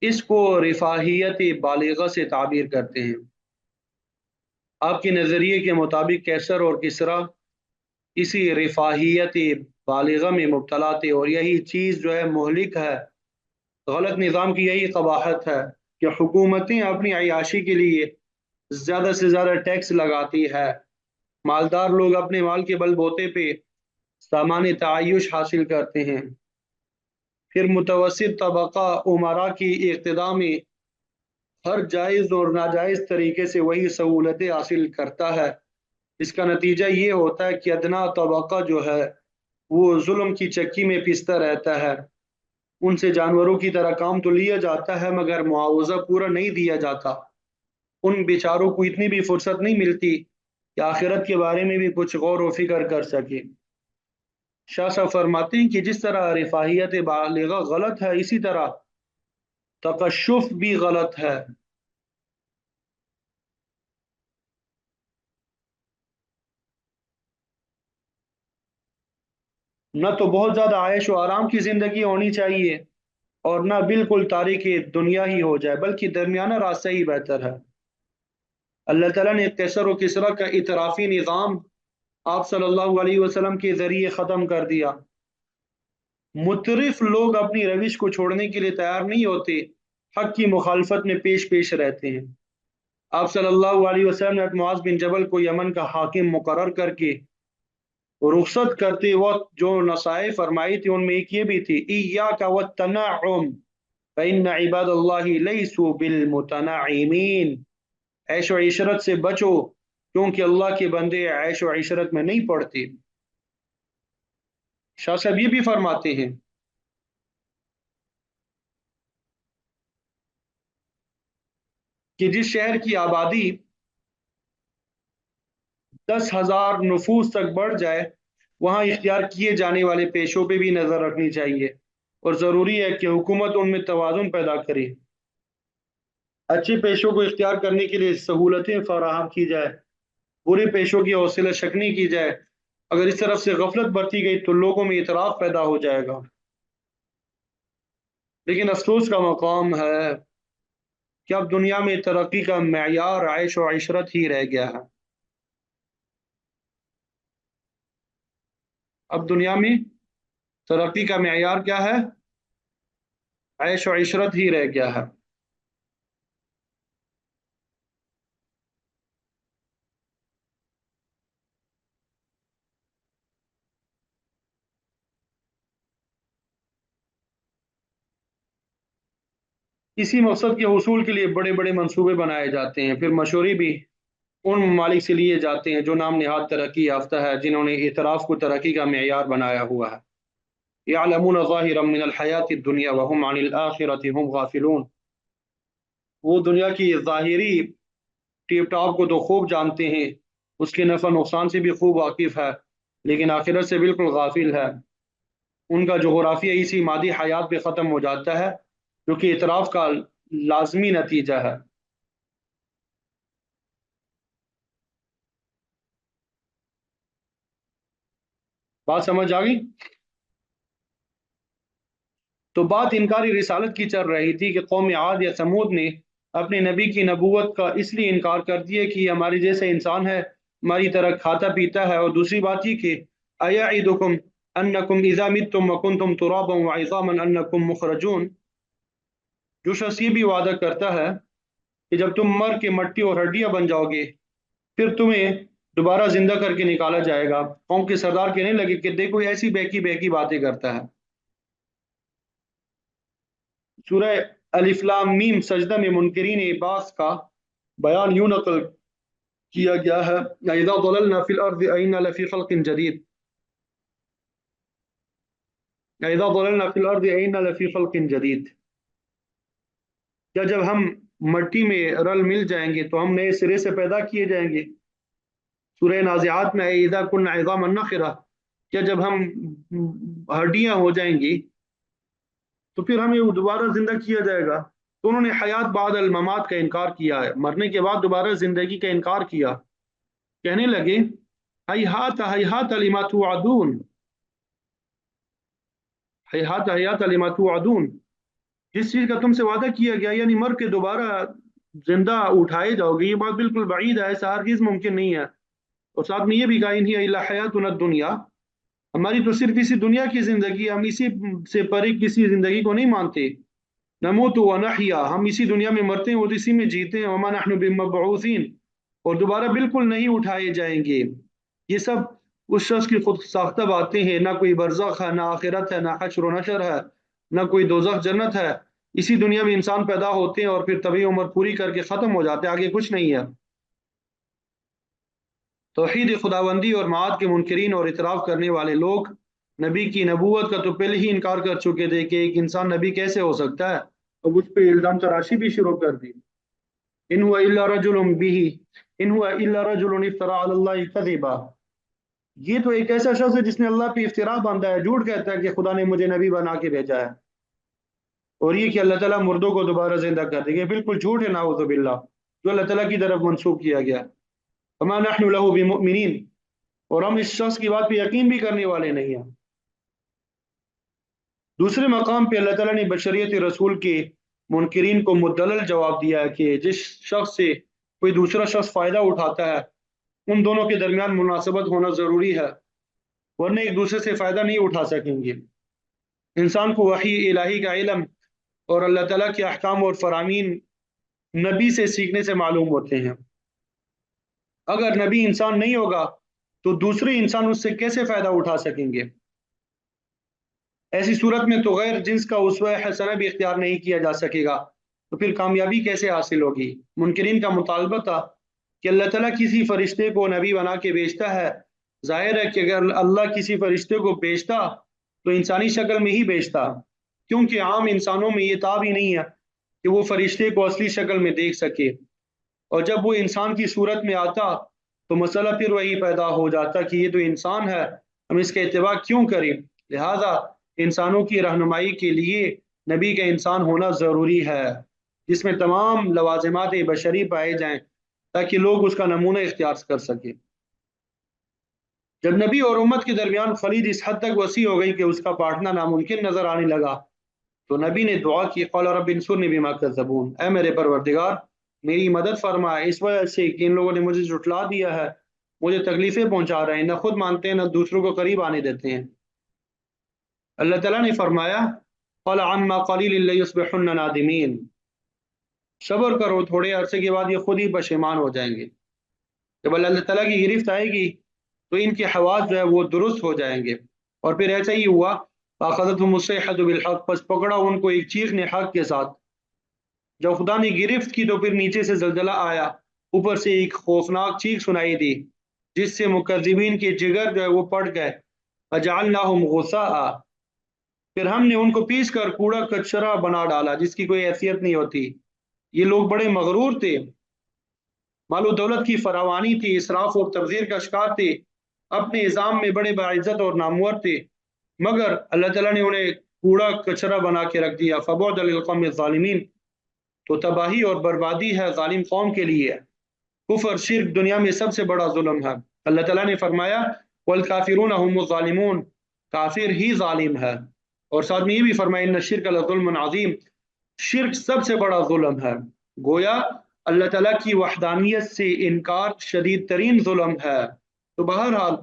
اس کو رفاہیت بالغہ سے تعبیر کرتے ہیں۔ آپ کے نظریے کے مطابق کیسر اور کسرا اسی رفاہیت بالغہ میں مبتلا تھے، اور یہی چیز جو ہے مہلک ہے، غلط نظام کی یہی قباحت ہے کہ حکومتیں اپنی عیاشی کے لیے زیادہ سے زیادہ ٹیکس لگاتی ہے مالدار لوگ اپنے مال کے بل بوتے پہ سامان تعیش حاصل کرتے ہیں، پھر متوسط طبقہ امراء کی اقتداء میں ہر جائز اور ناجائز طریقے سے وہی سہولتیں حاصل کرتا ہے۔ اس کا نتیجہ یہ ہوتا ہے کہ ادنا طبقہ جو ہے وہ ظلم کی چکی میں پستا رہتا ہے۔ ان سے جانوروں کی طرح کام تو لیا جاتا ہے مگر معاوضہ پورا نہیں دیا جاتا۔ ان بیچاروں کو اتنی بھی فرصت نہیں ملتی کہ آخرت کے بارے میں بھی کچھ غور و فکر کر سکے۔ شاہ صاحب فرماتے ہیں کہ جس طرح رفاہیت بالغہ غلط ہے، اسی طرح تقشف بھی غلط ہے۔ نہ تو بہت زیادہ عائش و آرام کی زندگی ہونی چاہیے اور نہ بالکل تاریخ دنیا ہی ہو جائے، بلکہ درمیانہ راستہ ہی بہتر ہے۔ اللہ تعالیٰ نے قیصر و کسریٰ کا اطرافی نظام آپ صلی اللہ علیہ وسلم کے ذریعے ختم کر دیا۔ مترف لوگ اپنی روش کو چھوڑنے کے لیے تیار نہیں ہوتے، حق کی مخالفت میں پیش پیش رہتے ہیں۔ آپ صلی اللہ علیہ وسلم نے معاذ بن جبل کو یمن کا حاکم مقرر کر کے رخصت کرتے وقت جو نصائح فرمائی تھی ان میں ایک یہ بھی تھی، ایاک والتنعم فإن عباد اللہ لیسوا بالمتنعمین، عیش و عشرت سے بچو کیونکہ اللہ کے بندے عیش و عشرت میں نہیں پڑتے۔ شاہ صاحب یہ بھی فرماتے ہیں کہ جس شہر کی آبادی 10,000 نفوس تک بڑھ جائے وہاں اختیار کیے جانے والے پیشوں پہ بھی نظر رکھنی چاہیے، اور ضروری ہے کہ حکومت ان میں توازن پیدا کرے، اچھے پیشوں کو اختیار کرنے کے لیے سہولتیں فراہم کی جائے، برے پیشوں کی حوصلہ شکنی کی جائے۔ اگر اس طرف سے غفلت برتی گئی تو لوگوں میں اعتراف پیدا ہو جائے گا۔ لیکن افسوس کا مقام ہے کہ اب دنیا میں ترقی کا معیار عیش و عشرت ہی رہ گیا ہے۔ اب دنیا میں ترقی کا معیار کیا ہے؟ عیش و عشرت ہی رہ گیا ہے۔ اسی مقصد کے حصول کے لیے بڑے بڑے منصوبے بنائے جاتے ہیں، پھر مشورے بھی ان ممالک سے لیے جاتے ہیں جو نام نہاد ترقی یافتہ ہے، جنہوں نے اعتراف کو ترقی کا معیار بنایا ہوا ہے۔ یعلمون ظاہرا من الحیات الدنیا وهم عن الآخرۃ هم غافلون، وہ دنیا کی ظاہری ٹیپ ٹاپ کو تو خوب جانتے ہیں، اس کے نفع نقصان سے بھی خوب واقف ہے، لیکن آخرت سے بالکل غافل ہے۔ ان کا جغرافیہ اسی مادی حیات پہ ختم ہو جاتا ہے جو کہ اعتراف کا لازمی نتیجہ ہے۔ بات سمجھ آ گئی؟ تو بات انکاری رسالت کی چل رہی تھی کہ قوم عاد یا سمود نے اپنے نبی کی نبوت کا اس لیے انکار کر دیا کہ یہ ہماری جیسے انسان ہے، ہماری طرح کھاتا پیتا ہے، اور دوسری بات یہ کہ ایعدکم انکم اذا متم وکنتم ترابا وعظاما انکم مخرجون، جو شخص یہ بھی وعدہ کرتا ہے کہ جب تم مر کے مٹی اور ہڈیاں بن جاؤ گے پھر تمہیں دوبارہ زندہ کر کے نکالا جائے گا، قوم کے سردار کہنے لگے کہ دیکھو ایسی بہکی بہکی باتیں کرتا ہے۔ سورہ الف لام میم سجدہ میں منکرین بعث کا بیان یوں نقل کیا گیا ہے، اذا ضللنا فی الارض اینا لفی خلق جدید، اذا ضللنا فی الارض اینا لفی خلق جدید، کیا جب ہم مٹی میں رل مل جائیں گے تو ہم نئے سرے سے پیدا کیے جائیں گے۔ سورہ نازعات میں اذا کنا عظاما نخرہ، کیا جب ہم ہڈیاں ہو جائیں گی تو پھر ہمیں دوبارہ زندہ کیا جائے گا۔ تو انہوں نے حیات بعد الممات کا انکار کیا ہے، مرنے کے بعد دوبارہ زندگی کا انکار کیا، کہنے لگے ہیہات ہیہات لما توعدون، ہیہات ہیہات لما توعدون، جس چیز کا تم سے وعدہ کیا گیا یعنی مر کے دوبارہ زندہ اٹھائے جاؤ گے، یہ بات بالکل بعید ہے، ایسا ہرگز ممکن نہیں ہے۔ اور ساتھ میں یہ بھی کہا ان ہی الا حیاتنا الدنیا، ہماری تو صرف اسی دنیا کی زندگی، ہم اسی سے پرے کسی زندگی کو نہیں مانتے۔ نموت و نحیا، ہم اسی دنیا میں مرتے ہیں اور اسی میں جیتے ہیں، وما نحن بمبعوثین، اور دوبارہ بالکل نہیں اٹھائے جائیں گے۔ یہ سب اس شخص کی خود ساختہ باتیں ہیں، نہ کوئی برزخ ہے، نہ آخرت ہے، نہ حشر و نشر ہے، نہ کوئی دوزخ جنت ہے۔ اسی دنیا میں انسان پیدا ہوتے ہیں اور پھر طبی عمر پوری کر کے ختم ہو جاتے ہیں، آگے کچھ نہیں ہے۔ توحید خداوندی اور معاد کے منکرین اور اعتراف کرنے والے لوگ نبی کی نبوت کا تو پہلے ہی انکار کر چکے تھے کہ ایک انسان نبی کیسے ہو سکتا ہے، اب اس پہ الزام تراشی بھی شروع کر دی۔ ان هو الا رجل به ان هو الا رجل افترى على الله كذبا، یہ تو ایک ایسا شخص ہے جس نے اللہ پہ افترا باندھا ہے، جھوٹ کہتا ہے کہ خدا نے مجھے نبی بنا کے بھیجا ہے، اور یہ کہ اللہ تعالیٰ مردوں کو دوبارہ زندہ کر دے گا، بالکل جھوٹ ہے، نعوذ باللہ، جو اللہ تعالیٰ کی طرف منسوخ کیا گیا۔ وما نحن له بمؤمنین، اور ہم اس شخص کی بات پہ یقین بھی کرنے والے نہیں ہیں۔ دوسرے مقام پہ اللہ تعالیٰ نے بشریت رسول کے منکرین کو مدلل جواب دیا ہے کہ جس شخص سے کوئی دوسرا شخص فائدہ اٹھاتا ہے ان دونوں کے درمیان مناسبت ہونا ضروری ہے، ورنہ ایک دوسرے سے فائدہ نہیں اٹھا سکیں گے۔ انسان کو وحی الہی کا علم اور اللہ تعالیٰ کے احکام اور فرامین نبی سے سیکھنے سے معلوم ہوتے ہیں۔ اگر نبی انسان نہیں ہوگا تو دوسرے انسان اس سے کیسے فائدہ اٹھا سکیں گے؟ ایسی صورت میں تو غیر جنس کا اسوہ حسنہ بھی اختیار نہیں کیا جا سکے گا، تو پھر کامیابی کیسے حاصل ہوگی؟ منکرین کا مطالبہ تھا کہ اللہ تعالیٰ کسی فرشتے کو نبی بنا کے بھیجتا ہے، ظاہر ہے کہ اگر اللہ کسی فرشتے کو بھیجتا تو انسانی شکل میں ہی بھیجتا، کیونکہ عام انسانوں میں یہ تاب ہی نہیں ہے کہ وہ فرشتے کو اصلی شکل میں دیکھ سکے، اور جب وہ انسان کی صورت میں آتا تو مسئلہ پھر وہی پیدا ہو جاتا کہ یہ تو انسان ہے، ہم اس کا اتباع کیوں کریں؟ لہذا انسانوں کی رہنمائی کے لیے نبی کا انسان ہونا ضروری ہے، جس میں تمام لوازمات بشری پائے جائیں تاکہ لوگ اس کا نمونہ اختیار کر سکیں۔ جب نبی اور امت کے درمیان خلید اس حد تک وسیع ہو گئی کہ اس کا بانٹنا ناممکن نظر آنے لگا تو نبی نے دعا کی، قال رب انصرنی بما کذبون، اے میرے پروردگار میری مدد فرما، اس وجہ سے کہ ان لوگوں نے مجھے جھٹلا دیا ہے، مجھے تکلیفیں پہنچا رہے ہیں، نہ خود مانتے ہیں نہ دوسروں کو قریب آنے دیتے ہیں۔ اللہ تعالیٰ نے فرمایا قال عما قلیل لیصبحن نادمین، صبر کرو، تھوڑے عرصے کے بعد یہ خود ہی پشیمان ہو جائیں گے۔ جب اللہ تعالیٰ کی گرفت آئے گی تو ان کے حواس جو ہے وہ درست ہو جائیں گے، اور پھر ایسا ہی ہوا، فاخذتهم الصیحة بالحق، پس پکڑا ان کو ایک چیخ نے حق کے ساتھ۔ جب خدا نے گرفت کی تو پھر نیچے سے زلزلہ آیا، اوپر سے ایک خوفناک چیخ سنائی دی جس سے مکذبین کے جگر جو ہے وہ پڑ گئے۔ فجعلناهم غثاء، پھر ہم نے ان کو پیس کر کوڑا کچرا بنا ڈالا جس کی کوئی حیثیت نہیں ہوتی۔ یہ لوگ بڑے مغرور تھے، مال و دولت کی فراوانی تھی، اسراف اور تبذیر کا شکار تھے، اپنے نظام میں بڑے باعزت اور نامور تھے، مگر اللہ تعالیٰ نے انہیں کوڑا کچرا بنا کے رکھ دیا۔ فبعدا للقوم الظالمین، تو تباہی اور بربادی ہے ظالم قوم کے لیے۔ کفر شرک دنیا میں سب سے بڑا ظلم ہے۔ اللہ تعالیٰ نے فرمایا والکافرون هم الظالمون، کافر ہی ظالم ہے، اور ساتھ میں یہ بھی فرمایا ان الشرک لظلم عظیم، شرک سب سے بڑا ظلم ہے۔ گویا اللہ تعالیٰ کی وحدانیت سے انکار شدید ترین ظلم ہے۔ تو بہرحال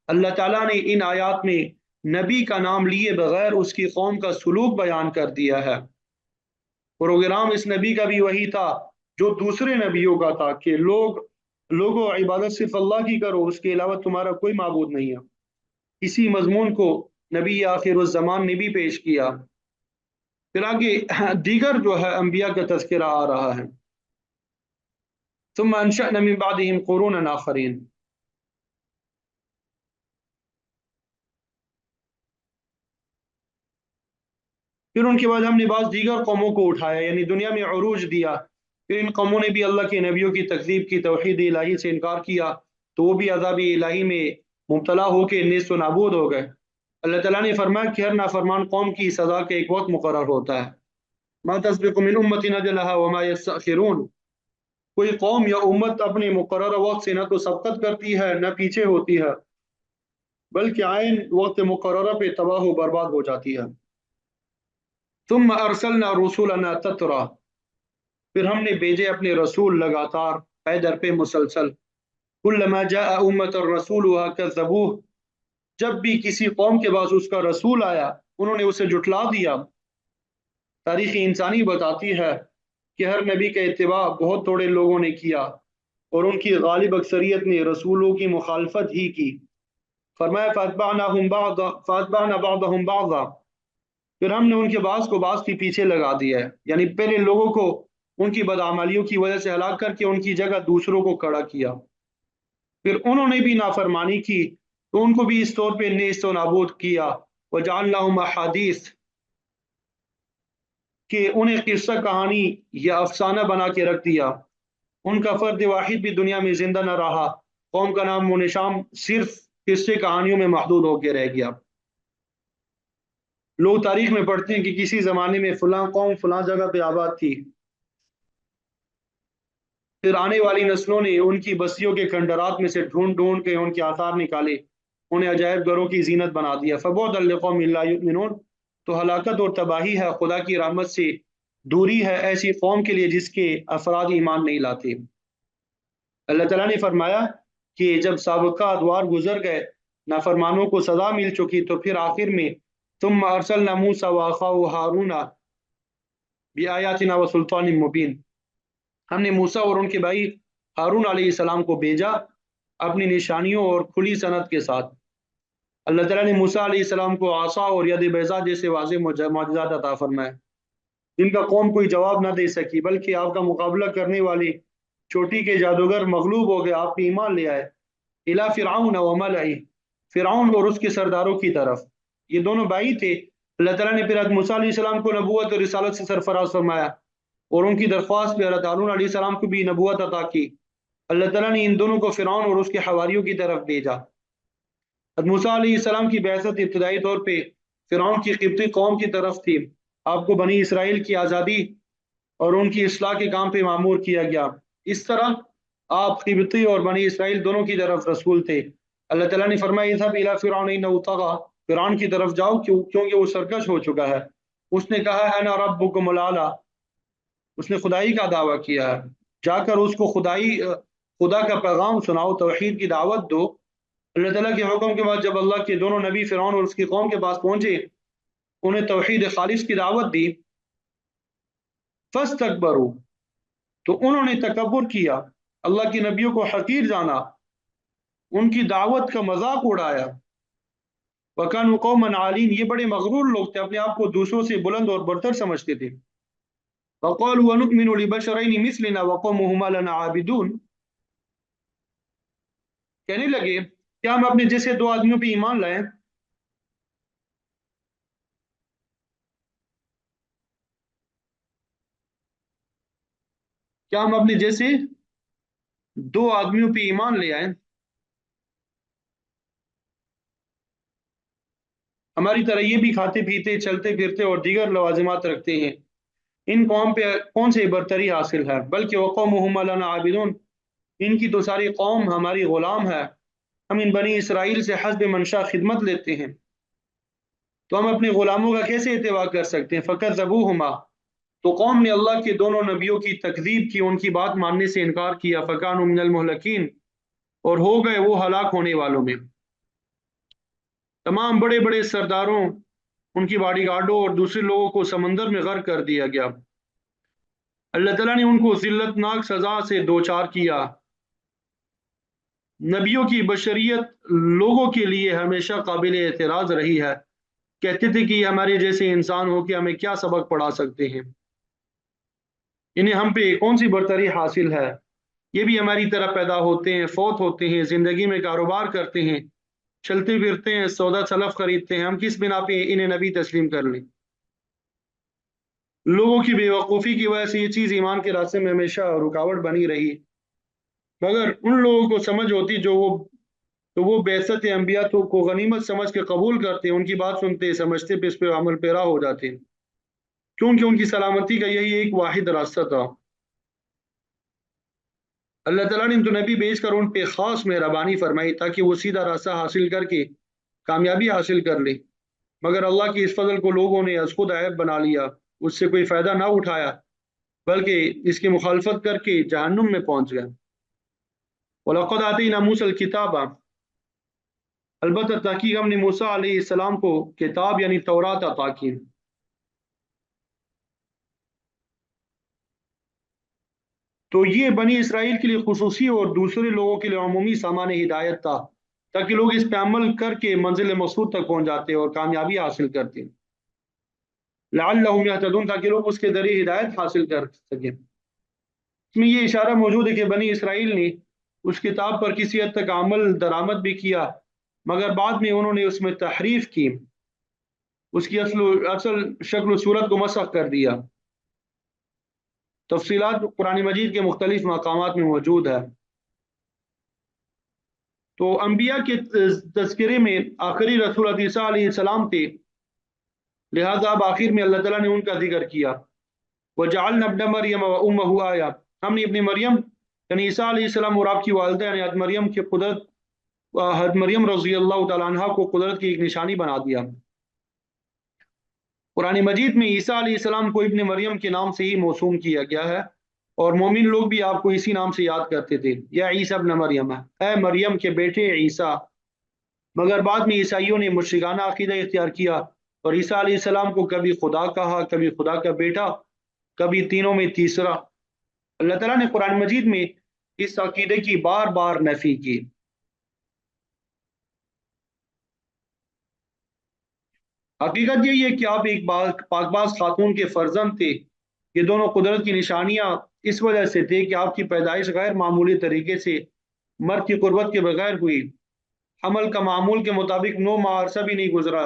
اللہ تعالیٰ نے ان آیات میں نبی کا نام لیے بغیر اس کی قوم کا سلوک بیان کر دیا ہے۔ پروگرام اس نبی کا بھی وہی تھا جو دوسرے نبیوں کا تھا کہ لوگوں عبادت صرف اللہ کی کرو، اس کے علاوہ تمہارا کوئی معبود نہیں ہے۔ اسی مضمون کو نبی آخر الزمان نے بھی پیش کیا۔ پھر آگے دیگر جو ہے انبیاء کا تذکرہ آ رہا ہے۔ ثم انشأنا من بعدهم قرونا آخرین، پھر ان کے بعد ہم نے بعض دیگر قوموں کو اٹھایا، یعنی دنیا میں عروج دیا، پھر ان قوموں نے بھی اللہ کے نبیوں کی تکذیب کی، توحید الہی سے انکار کیا، تو وہ بھی عذاب الہی میں مبتلا ہو کے نیست و نابود ہو گئے۔ اللہ تعالیٰ نے فرمایا کہ ہر نافرمان قوم کی سزا کا ایک وقت مقرر ہوتا ہے۔ ما تسبق من امت اجلها وما یستأخرون، کوئی قوم یا امت اپنے مقررہ وقت سے نہ تو سبقت کرتی ہے نہ پیچھے ہوتی ہے، بلکہ عین وقت مقررہ پہ تباہ و برباد ہو جاتی ہے۔ ثم ارسلنا رسولنا تترا، پھر ہم نے بھیجے اپنے رسول لگاتار پے در پہ مسلسل۔ کلما جاء امت رسولها كذبوه، جب بھی کسی قوم کے پاس اس کا رسول آیا انہوں نے اسے جھٹلا دیا۔ تاریخ انسانی بتاتی ہے کہ ہر نبی کا اتباع بہت تھوڑے لوگوں نے کیا، اور ان کی غالب اکثریت نے رسولوں کی مخالفت ہی کی۔ فرمایا فَأَتْبَعْنَا بَعْضَهُمْ بَعْضًا، پھر ہم نے ان کے بعض کو بعض کے پیچھے لگا دیا ہے، یعنی پہلے لوگوں کو ان کی بدعمالیوں کی وجہ سے ہلاک کر کے ان کی جگہ دوسروں کو کھڑا کیا، پھر انہوں نے بھی نافرمانی کی تو ان کو بھی اس طور پہ نیست و نابود کیا۔ وَجَعَلْنَاهُمْ أَحَادِيث، کہ انہیں قصہ کہانی یا افسانہ بنا کے رکھ دیا، ان کا فرد واحد بھی دنیا میں زندہ نہ رہا، قوم کا نام و نشان صرف قصے کہانیوں میں محدود ہو کے رہ گیا۔ لوگ تاریخ میں پڑھتے ہیں کہ کسی زمانے میں فلاں قوم فلاں جگہ پہ آباد تھی، پھر آنے والی نسلوں نے ان کی بستیوں کے کھنڈرات میں سے ڈھونڈ ڈھونڈ کے ان کے آثار نکالے، انہیں عجائب گھروں کی زینت بنا دیا۔ فَبُعْدًا لِقَوْمٍ لَا يُؤْمِنُونَ، تو ہلاکت اور تباہی ہے، خدا کی رحمت سے دوری ہے ایسی قوم کے لیے جس کے افراد ایمان نہیں لاتے۔ اللہ تعالیٰ نے فرمایا کہ جب سابقہ ادوار گزر گئے، نافرمانوں کو سزا مل چکی، تو پھر آخر میں ثم ارسلنا موسیٰ واخاہ ہارون بآیاتنا وسلطان مبین، ہم نے موسیٰ اور ان کے بھائی ہارون علیہ السلام کو بھیجا اپنی نشانیوں اور کھلی صنعت کے ساتھ۔ اللہ تعالیٰ نے موسیٰ علیہ السلام کو عصا اور ید بیضاء جیسے واضح معجزات عطا فرمائے، جن کا قوم کوئی جواب نہ دے سکی، بلکہ آپ کا مقابلہ کرنے والے چوٹی کے جادوگر مغلوب ہو گئے، آپ نے ایمان لے آئے۔ الی فرعون وملئہ، فرعون اور اس کے سرداروں کی طرف، یہ دونوں بھائی تھے۔ اللہ تعالیٰ نے پھر حضرت موسیٰ علیہ السلام کو نبوت اور رسالت سے سرفراز فرمایا، اور ان کی درخواست پہ حضرت ہارون علیہ السلام کو بھی نبوت عطا کی۔ اللہ تعالیٰ نے ان دونوں کو فرعون اور اس کے حواریوں کی طرف بھیجا۔ حضرت موسیٰ علیہ السلام کی بعثت ابتدائی طور پہ فرعون کی قبطی قوم کی طرف تھی، آپ کو بنی اسرائیل کی آزادی اور ان کی اصلاح کے کام پہ مامور کیا گیا۔ اس طرح آپ قبطی اور بنی اسرائیل دونوں کی طرف رسول تھے۔ اللہ تعالیٰ نے فرمایا اذهب الى فرعون انه طغى، فرعون کی طرف جاؤ کیونکہ وہ سرکش ہو چکا ہے، اس نے کہا انا ربکم الاعلی، اس نے خدائی کا دعویٰ کیا ہے، جا کر اس کو خدا کا پیغام سناؤ، توحید کی دعوت دو۔ اللہ تعالیٰ کے حکم کے بعد جب اللہ کے دونوں نبی فرعون اور اس کی قوم کے پاس پہنچے، انہیں توحید خالص کی دعوت دی، فاستکبروا، تو انہوں نے تکبر کیا، اللہ کے نبیوں کو حقیر جانا، ان کی دعوت کا مذاق اڑایا۔ وَكَانُوا قَوْمًا عَالِينَ، یہ بڑے مغرور لوگ تھے، اپنے آپ کو دوسروں سے بلند اور برتر سمجھتے تھے۔ وَقَالُوا وَنُؤْمِنُ لِبَشَرَيْنِ مِثْلِنَا وَقَوْمُهُمَا لَنَا عَابِدُونَ، کہنے لگے کیا ہم اپنے جیسے دو آدمیوں پہ ایمان لائیں؟ کیا ہم اپنے جیسے دو آدمیوں پہ ایمان لے آئیں، ہماری طرح یہ بھی کھاتے پیتے چلتے پھرتے اور دیگر لوازمات رکھتے ہیں، ان قوم پہ کون سے برتری حاصل ہے؟ بلکہ وَقَوْمُهُمَا لَنَا عَابِدُونَ، ان کی تو ساری قوم ہماری غلام ہے، ہم ان بنی اسرائیل سے حسب منشا خدمت لیتے ہیں، تو ہم اپنے غلاموں کا کیسے اتباع کر سکتے ہیں؟ فَكَذَّبُوهُمَا، تو قوم نے اللہ کے دونوں نبیوں کی تکذیب کی، ان کی بات ماننے سے انکار کیا۔ فَكَانُوا مِنَ الْمُهْلَكِينَ، اور ہو گئے وہ ہلاک ہونے والوں میں۔ تمام بڑے بڑے سرداروں، ان کی باڈی گارڈوں اور دوسرے لوگوں کو سمندر میں غرق کر دیا گیا۔ اللہ تعالیٰ نے ان کو ذلتناک سزا سے دوچار کیا۔ نبیوں کی بشریت لوگوں کے لیے ہمیشہ قابل اعتراض رہی ہے، کہتے تھے کہ یہ ہمارے جیسے انسان ہو کہ ہمیں کیا سبق پڑھا سکتے ہیں، انہیں ہم پہ کون سی برتری حاصل ہے، یہ بھی ہماری طرح پیدا ہوتے ہیں، فوت ہوتے ہیں، زندگی میں کاروبار کرتے ہیں، چلتے پھرتے ہیں، سودا سلف خریدتے ہیں، ہم کس بنا پہ انہیں نبی تسلیم کر لیں؟ لوگوں کی بے وقوفی کی وجہ سے یہ چیز ایمان کے راستے میں ہمیشہ رکاوٹ بنی رہی، مگر ان لوگوں کو سمجھ ہوتی تو وہ بعثت انبیاء کو غنیمت سمجھ کے قبول کرتے، ان کی بات سنتے، سمجھتے، پہ اس پہ عمل پیرا ہو جاتے، کیونکہ ان کی سلامتی کا یہی ایک واحد راستہ تھا۔ اللہ تعالیٰ نے تو نبی بھیج کر ان پہ خاص مہربانی فرمائی تاکہ وہ سیدھا راستہ حاصل کر کے کامیابی حاصل کر لے، مگر اللہ کی اس فضل کو لوگوں نے از خود عیب بنا لیا، اس سے کوئی فائدہ نہ اٹھایا، بلکہ اس کی مخالفت کر کے جہنم میں پہنچ گئے۔ وَلَقَدْ آتَيْنَا مُوسَى الْكِتَابَ، البتہ تحقیق ہم نے موسیٰ علیہ السلام کو کتاب یعنی تورات عطا کی۔ تو یہ بنی اسرائیل کے لیے خصوصی اور دوسرے لوگوں کے لیے عمومی سامان ہدایت تھا، تاکہ لوگ اس پہ عمل کر کے منزل مقصود تک پہنچ جاتے اور کامیابی حاصل کرتے، لعلہم یہتدون، تاکہ لوگ اس کے ذریعے ہدایت حاصل کر سکیں۔ اس میں یہ اشارہ موجود ہے کہ بنی اسرائیل نے اس کتاب پر کسی حد تک عمل درآمد بھی کیا، مگر بعد میں انہوں نے اس میں تحریف کی، اس کی اصل شکل و صورت کو مسخ کر دیا۔ تفصیلات قرآن مجید کے مختلف مقامات میں موجود ہے۔ تو انبیاء کے تذکرے میں آخری رسول عیسیٰ علیہ السلام تھے، لہذا اب آخر میں اللہ تعالیٰ نے ان کا ذکر کیا۔ وَجَعَلْنَا ابْنَ مَرْيَمَ وَأُمَّهُ آیَةً، ہم نے ابن مریم یعنی عیسیٰ علیہ السلام اور آپ کی والدہ یعنی حضرت مریم کی قدرت، حضرت مریم رضی اللہ تعالیٰ عنہ کو قدرت کی ایک نشانی بنا دیا۔ قرآن مجید میں عیسیٰ علیہ السلام کو ابن مریم کے نام سے ہی موسوم کیا گیا ہے، اور مومن لوگ بھی آپ کو اسی نام سے یاد کرتے تھے، یا عیسیٰ ابن مریم، اے مریم کے بیٹے عیسیٰ۔ مگر بعد میں عیسائیوں نے مشرکانہ عقیدہ اختیار کیا اور عیسیٰ علیہ السلام کو کبھی خدا کہا، کبھی خدا کا بیٹا، کبھی تینوں میں تیسرا۔ اللہ تعالیٰ نے قرآن مجید میں اس عقیدے کی بار بار نفی کی۔ حقیقت یہی ہے کہ آپ ایک پاک باز خاتون کے فرزند تھے۔ یہ دونوں قدرت کی نشانیاں اس وجہ سے تھے کہ آپ کی پیدائش غیر معمولی طریقے سے مرد کی قربت کے بغیر ہوئی۔ حمل کا معمول کے مطابق 9 ماہ عرصہ بھی نہیں گزرا،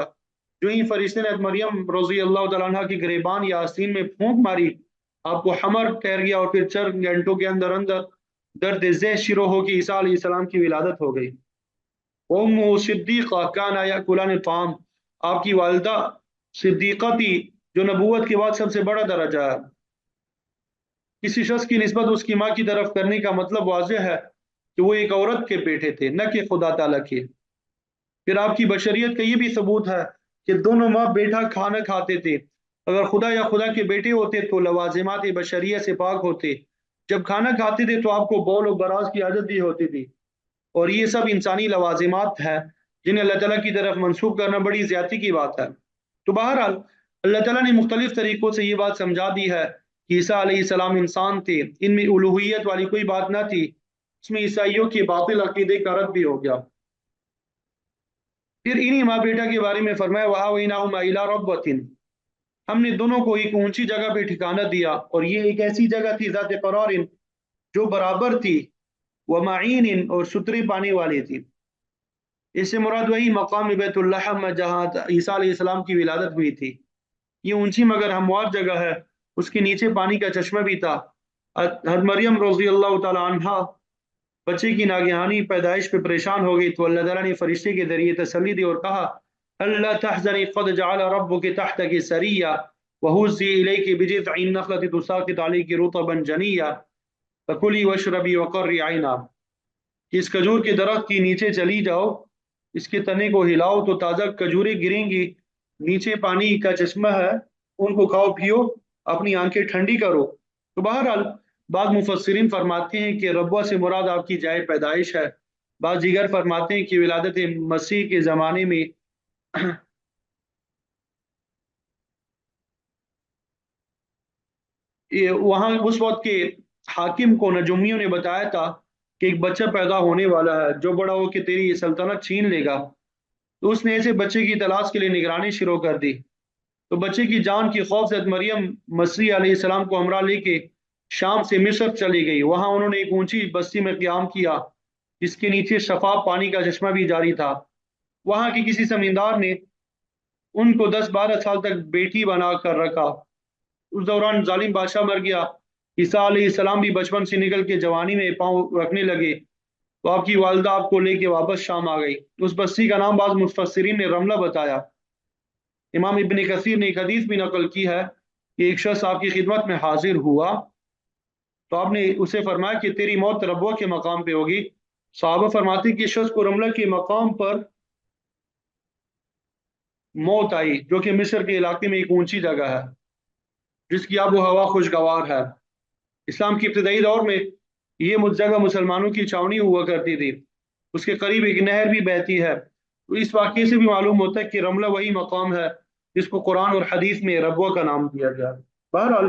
جو ہی فرشتے نے مریم رضی اللہ تعالیٰ عنہ کی گریبان یا آستین میں پھونک ماری، آپ کو حمل ٹھہر گیا، اور پھر 4 گھنٹوں کے اندر اندر درد ذہ شروع ہو کے عیسیٰ علیہ السلام کی ولادت ہو گئی۔ ام صدیقہ کانا یاکلان الطعام، آپ کی والدہ صدیقہ تھی، جو نبوت کے بعد سب سے بڑا درجہ ہے۔ کسی شخص کی نسبت اس کی ماں کی طرف کرنے کا مطلب واضح ہے کہ وہ ایک عورت کے بیٹے تھے، نہ کہ خدا تعالیٰ کے۔ پھر آپ کی بشریت کا یہ بھی ثبوت ہے کہ دونوں ماں بیٹا کھانا کھاتے تھے۔ اگر خدا یا خدا کے بیٹے ہوتے تو لوازمات بشریت سے پاک ہوتے۔ جب کھانا کھاتے تھے تو آپ کو بول و براز کی عادت بھی ہوتی تھی، اور یہ سب انسانی لوازمات ہیں جنہیں اللہ تعالیٰ کی طرف منسوخ کرنا بڑی زیادتی کی بات ہے۔ تو بہرحال اللہ تعالیٰ نے مختلف طریقوں سے یہ بات سمجھا دی ہے کہ عیسیٰ علیہ السلام انسان تھے، ان میں الوہیت والی کوئی بات نہ تھی۔ اس میں عیسائیوں کے باطل عقیدے کا رد بھی ہو گیا۔ پھر انہی ماں بیٹا کے بارے میں فرمایا وَآوَيْنَاهُمَا إِلَىٰ رَبْوَةٍ، ہم نے دونوں کو ایک اونچی جگہ پہ ٹھکانہ دیا، اور یہ ایک ایسی جگہ تھی ذات قرار جو برابر تھی، وَمَعِينٍ، اور سترے پانے والی تھی۔ اس سے مراد وہی مقام بیت اللحم جہاں عیسیٰ علیہ السلام کی ولادت ہوئی تھی۔ یہ اونچی مگر ہموار جگہ ہے، اس کے نیچے پانی کا چشمہ بھی تھا۔ حضرت مریم رضی اللہ تعالی عنہا بچے کی ناگہانی پیدائش پہ پریشان ہو گئی، تو اللہ تعالیٰ نے فرشتے کے ذریعے تسلی دی اور کہا اللہ تحزنی قد جعل ربک تحتک سریا وہزی الیک بجذع النخلة تساقط علیک رطبا جنیا فکلی واشربی وقری عینا، کہ اس کھجور کے درخت کی نیچے چلی جاؤ، اس کے تنے کو ہلاؤ تو تازہ کھجوریں گریں گی، نیچے پانی کا چشمہ ہے، ان کو کھاؤ پیو، اپنی آنکھیں ٹھنڈی کرو۔ تو بہرحال بعض مفسرین فرماتے ہیں کہ ربوہ سے مراد آپ کی جائے پیدائش ہے، بعض دیگر فرماتے ہیں کہ ولادت مسیح کے زمانے میں وہاں اس وقت کے حاکم کو نجومیوں نے بتایا تھا کہ ایک بچہ پیدا ہونے والا ہے جو بڑا ہو کے تیری سلطنت چھین لے گا، تو اس نے ایسے بچے کی تلاش کے لیے نگرانی شروع کر دی۔ تو بچے کی جان کی خوف سے مریم مسیح علیہ السلام کو ہمراہ لے کے شام سے مصر چلی گئی۔ وہاں انہوں نے ایک اونچی بستی میں قیام کیا جس کے نیچے شفاف پانی کا چشمہ بھی جاری تھا۔ وہاں کی کسی زمیندار نے ان کو 10-12 سال تک بیٹی بنا کر رکھا۔ اس دوران ظالم بادشاہ مر گیا۔ عیسیٰ علیہ السلام بھی بچپن سے نکل کے جوانی میں پاؤں رکھنے لگے، تو آپ کی والدہ آپ کو لے کے واپس شام آ گئی۔ اس بستی کا نام بعض مفسرین نے رملہ بتایا۔ امام ابن کثیر نے ایک حدیث بھی نقل کی ہے کہ ایک شخص آپ کی خدمت میں حاضر ہوا تو آپ نے اسے فرمایا کہ تیری موت ربوہ کے مقام پہ ہوگی۔ صحابہ فرماتے کہ شخص کو رملہ کے مقام پر موت آئی، جو کہ مصر کے علاقے میں ایک اونچی جگہ ہے جس کی آب و ہوا خوشگوار ہے۔ اسلام کی ابتدائی دور میں یہ جگہ مسلمانوں کی چھاونی ہوا کرتی تھی، اس کے قریب ایک نہر بھی بہتی ہے۔ تو اس واقعے سے بھی معلوم ہوتا ہے کہ رملہ وہی مقام ہے جس کو قرآن اور حدیث میں ربوہ کا نام دیا گیا۔ بہرحال